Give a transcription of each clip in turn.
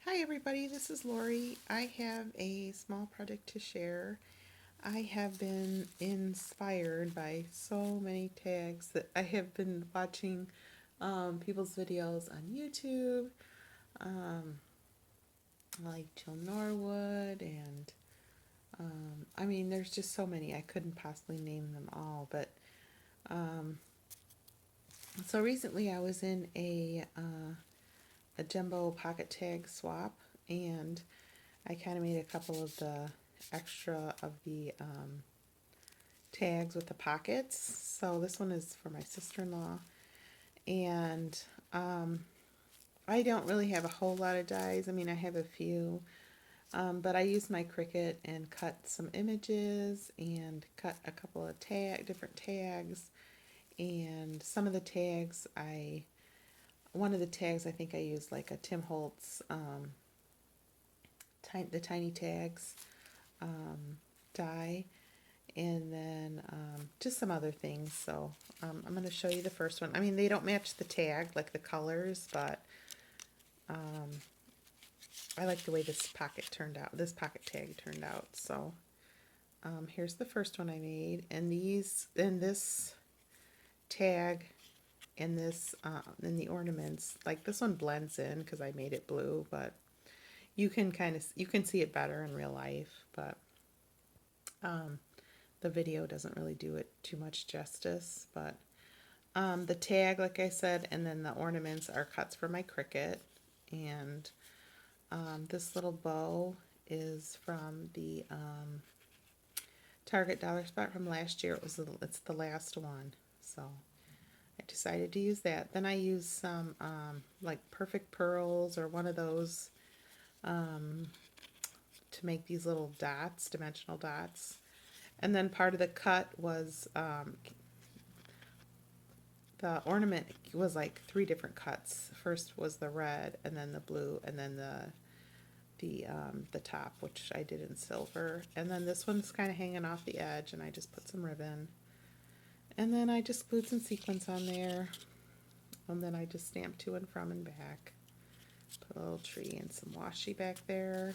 Hi everybody, this is Lori. I have a small project to share. I have been inspired by so many tags that I have been watching people's videos on YouTube, um, like Jill Norwood, and I mean, there's just so many. I couldn't possibly name them all, but um, so recently I was in a jumbo pocket tag swap, and I kind of made a couple of the extra of the tags with the pockets. So this one is for my sister-in-law, and um, I don't really have a whole lot of dies. I mean, I have a few, but I used my Cricut and cut some images and cut a couple of different tags, and some of the tags one of the tags I think I used like a Tim Holtz the tiny tags die, and then just some other things. So I'm going to show you the first one. I mean, they don't match the tag, like the colors, but um, I like the way this pocket turned out, this pocket tag turned out. So here's the first one I made, and this tag and and the ornaments, like this one blends in because I made it blue, but you can see it better in real life, but um, the video doesn't really do it too much justice. But the tag, like I said, and then the ornaments are cuts for my Cricut. And this little bow is from the Target Dollar Spot from last year. It's the last one, so I decided to use that. Then I used some like Perfect Pearls or one of those um, to make these little dots, dimensional dots. And then part of the cut was the ornament was like three different cuts. First was the red, and then the blue, and then the top, which I did in silver. And then this one's kind of hanging off the edge, and I just put some ribbon. And then I just glued some sequins on there, and then I just stamped to and from and back. Put a little tree and some washi back there.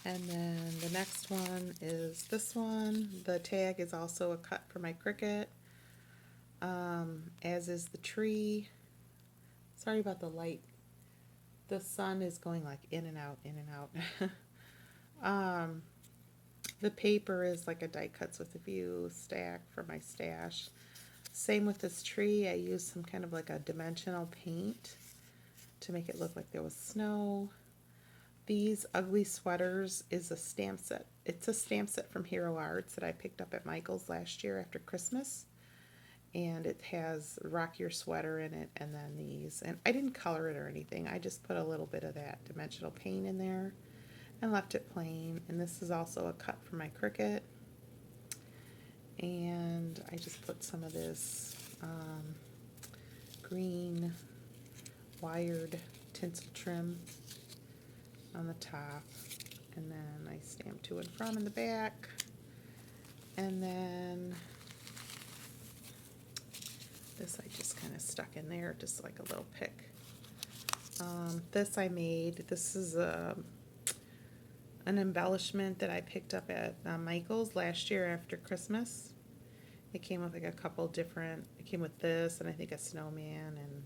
And then the next one is this one. The tag is also a cut for my Cricut, as is the tree. Sorry about the light. The sun is going like in and out, in and out. The paper is like a die cuts with a view stack for my stash. Same with this tree. I used some kind of like a dimensional paint to make it look like there was snow. These ugly sweaters is a stamp set. It's a stamp set from Hero Arts that I picked up at Michael's last year after Christmas. And it has Rock Your Sweater in it, and then these. And I didn't color it or anything. I just put a little bit of that dimensional paint in there and left it plain. And this is also a cut for my Cricut. And I just put some of this green wired tinsel trim on the top, and then I stamp to and from in the back. And then this I just kind of stuck in there, just like a little pick. This I made. This is an embellishment that I picked up at Michael's last year after Christmas. It came with like a couple different, it came with this and I think a snowman and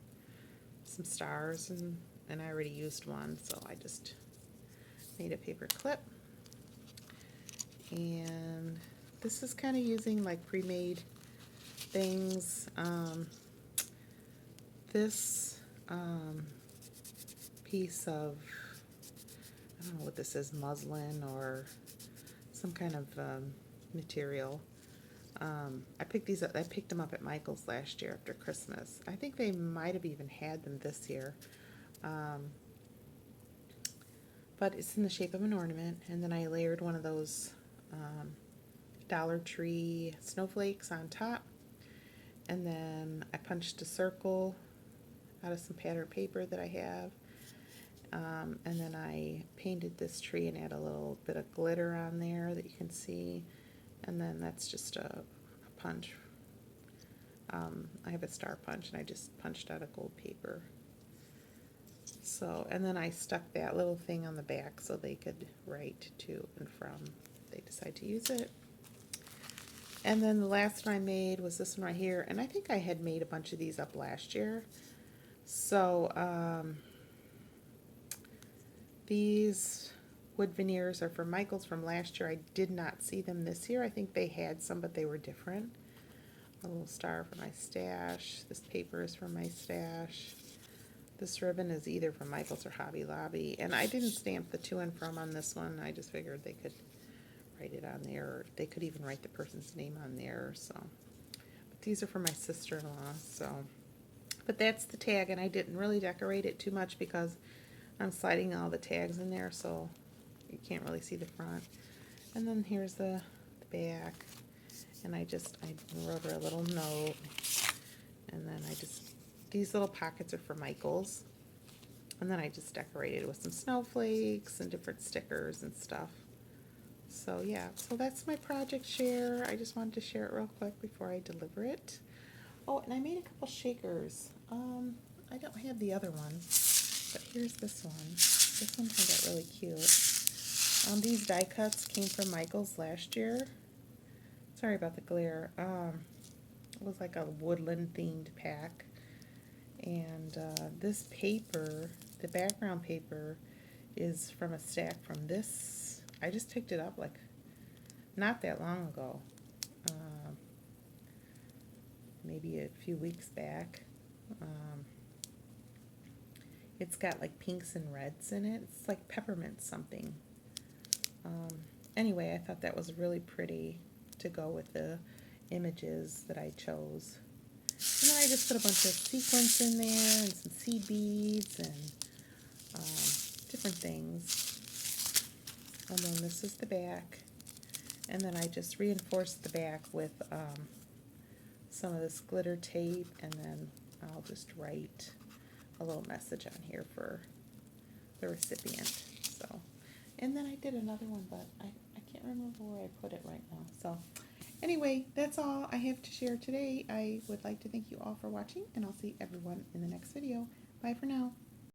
some stars, and I already used one, so I just made a paper clip. And this is kind of using like pre-made things. This piece of, I don't know what this is, muslin or some kind of material. I picked them up at Michael's last year after Christmas. I think they might have even had them this year. But it's in the shape of an ornament, and then I layered one of those Dollar Tree snowflakes on top, and then I punched a circle out of some pattern paper that I have, and then I painted this tree and add a little bit of glitter on there that you can see, and then that's just a punch. I have a star punch, and I just punched out a gold paper. So, and then I stuck that little thing on the back so they could write to and from if they decide to use it. And then the last one I made was this one right here, and I think I had made a bunch of these up last year. So these wood veneers are from Michael's from last year. I did not see them this year. I think they had some, but they were different. A little star for my stash. This paper is from my stash. This ribbon is either from Michael's or Hobby Lobby. And I didn't stamp the to and from on this one. I just figured they could write it on there. Or they could even write the person's name on there. So, but these are for my sister-in-law. So, but that's the tag, and I didn't really decorate it too much because I'm sliding all the tags in there, so you can't really see the front. And then here's the back. And I wrote her a little note. And then these little pockets are for Michael's. And then I just decorated with some snowflakes and different stickers and stuff. So yeah, so that's my project share. I just wanted to share it real quick before I deliver it. Oh, and I made a couple shakers. I don't have the other one, but here's this one. This one turned out really cute. These die cuts came from Michael's last year. Sorry about the glare. It was like a woodland themed pack. And this paper, the background paper, is from a stack from this. I just picked it up like not that long ago. Maybe a few weeks back. It's got like pinks and reds in it. It's like peppermint something. Anyway, I thought that was really pretty to go with the images that I chose. And then I just put a bunch of sequins in there and some seed beads and different things. And then this is the back. And then I just reinforced the back with some of this glitter tape, and then I'll just write a little message on here for the recipient. So, and then I did another one, but I can't remember where I put it right now. So anyway, that's all I have to share today. I would like to thank you all for watching, and I'll see everyone in the next video. Bye for now.